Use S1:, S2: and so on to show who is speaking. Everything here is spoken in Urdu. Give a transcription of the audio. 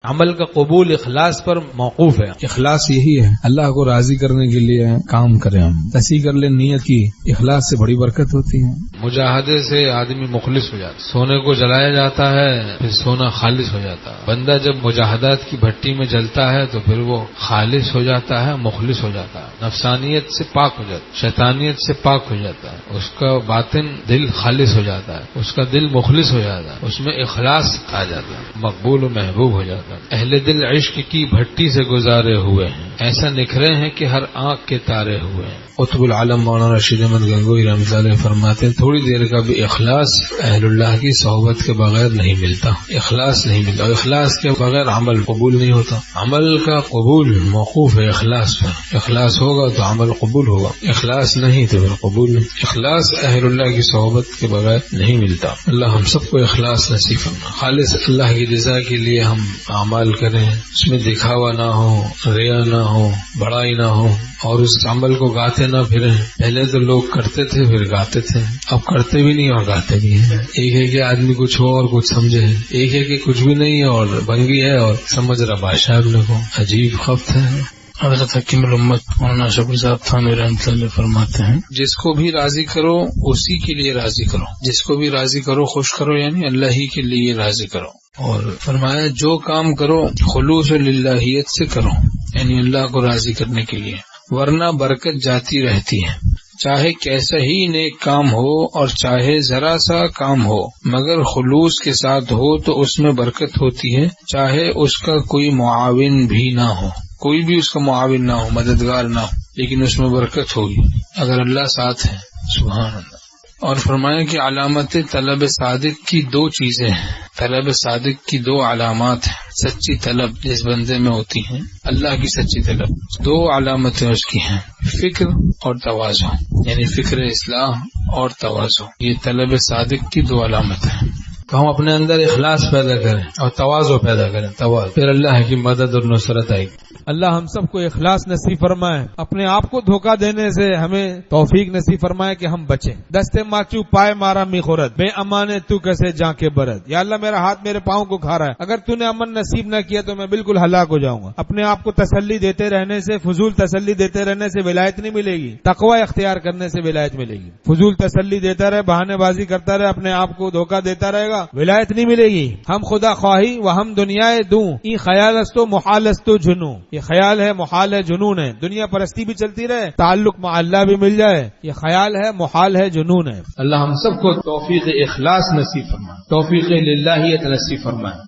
S1: عمل کا قبول اخلاص پر موقوف ہے.
S2: اخلاص یہی ہے، اللہ کو راضی کرنے کے لیے کام کریں، ہم تصحیح کر لیں نیت کی، اخلاص سے بڑی برکت ہوتی ہے.
S1: مجاہدے سے آدمی مخلص ہو جاتا ہے. سونے کو جلایا جاتا ہے پھر سونا خالص ہو جاتا ہے. بندہ جب مجاہدات کی بھٹی میں جلتا ہے تو پھر وہ خالص ہو جاتا ہے، مخلص ہو جاتا ہے، نفسانیت سے پاک ہو جاتا ہے، شیطانیت سے پاک ہو جاتا ہے. اس کا باطن دل خالص ہو جاتا ہے، اس کا دل مخلص ہو جاتا ہے، اس میں اخلاص آ جاتا ہے، مقبول و محبوب ہو جاتا ہے. اہل دل عشق کی بھٹی سے گزارے ہوئے ہیں، ایسا نکھرے ہیں کہ ہر آنکھ کے تارے ہوئے ہیں.
S2: قطب العالم مولانا رشید احمد گنگوئی رحمۃ اللہ علیہ فرماتے ہیں تھوڑی دیر کا بھی اخلاص اہل اللہ کی صحبت کے بغیر نہیں ملتا. اخلاص نہیں ملتا، اور اخلاص کے بغیر عمل قبول نہیں ہوتا. عمل کا قبول موقوف ہے اخلاص پر. اخلاص ہوگا تو عمل قبول ہوگا، اخلاص نہیں تو پھر قبول نہیں. اخلاص اہل اللہ کی صحبت کے بغیر نہیں ملتا. اللہ ہم سب کو اخلاص نصیب فرمائے. خالص اللہ کی رضا کے لیے ہم اعمال کریں، اس میں دکھاوا نہ ہو، ریا نہ ہو، بڑائی نہ ہو، اور اس عمل کو گاتے نہ پھریں. پہلے تو لوگ کرتے تھے پھر گاتے تھے، اب کرتے بھی نہیں اور گاتے بھی ہیں. ایک ہے کہ آدمی کچھ ہو اور کچھ سمجھے، ایک ہے کہ کچھ بھی نہیں ہے اور بنگی ہے اور سمجھ رہا بادشاہ اپنے کو. عجیب خبت ہے.
S3: حضرت حکیم الامت مولانا شکر صاحب تھانوی رحمۃ اللہ فرماتے ہیں
S2: جس کو بھی راضی کرو اسی کے لیے راضی کرو، جس کو بھی راضی کرو خوش کرو، یعنی اللہ ہی کے لیے راضی کرو. اور فرمایا جو کام کرو خلوص و للہیت سے کرو، یعنی اللہ کو راضی کرنے کے لیے، ورنہ برکت جاتی رہتی ہے. چاہے کیسا ہی نیک کام ہو اور چاہے ذرا سا کام ہو، مگر خلوص کے ساتھ ہو تو اس میں برکت ہوتی ہے، چاہے اس کا کوئی معاون بھی نہ ہو، کوئی بھی اس کا معاون نہ ہو، مددگار نہ ہو، لیکن اس میں برکت ہوگی اگر اللہ ساتھ ہے. سبحان اللہ. اور فرمایا کہ علامت طلب صادق کی دو چیزیں ہیں. طلب صادق کی دو علامات ہیں. سچی طلب جس بندے میں ہوتی ہیں، اللہ کی سچی طلب، دو علامتیں اس کی ہیں، فکر اور تواضع، یعنی فکر اصلاح اور تواضع. یہ طلب صادق کی دو علامتیں ہیں.
S1: تو ہم اپنے اندر اخلاص پیدا کریں اور تواضع پیدا کریں. تواضع پھر اللہ کی مدد اور نصرت آئے گی. اللہ ہم سب کو اخلاص نصیب فرمائے، اپنے آپ کو دھوکہ دینے سے ہمیں توفیق نصیب فرمائے کہ ہم بچیں. دستے ماچو پائے مارا می خورت، بے امانے تو کیسے جا کے برد. یا اللہ میرا ہاتھ میرے پاؤں کو کھا رہا ہے، اگر تو نے امن نصیب نہ کیا تو میں بالکل ہلاک ہو جاؤں گا. اپنے آپ کو تسلی دیتے رہنے سے، فضول تسلی دیتے رہنے سے ولایت نہیں ملے گی. تقوی اختیار کرنے سے ولایت ملے گی. فضول تسلی دیتا رہے، بہانے بازی کرتا رہے، اپنے آپ کو دھوکہ دیتا رہے گا، ولایت نہیں ملے گی. ہم خدا خواہی و ہم دنیا دوں، یہ خیال استو محال استو جنوں. یہ خیال ہے، محال ہے، جنون ہے. دنیا پرستی بھی چلتی رہے، تعلق مع اللہ بھی مل جائے، یہ خیال ہے، محال ہے، جنون ہے.
S2: اللہ ہم سب کو توفیق اخلاص نصیب فرمائے، توفیق للہیت نصیب فرمائے.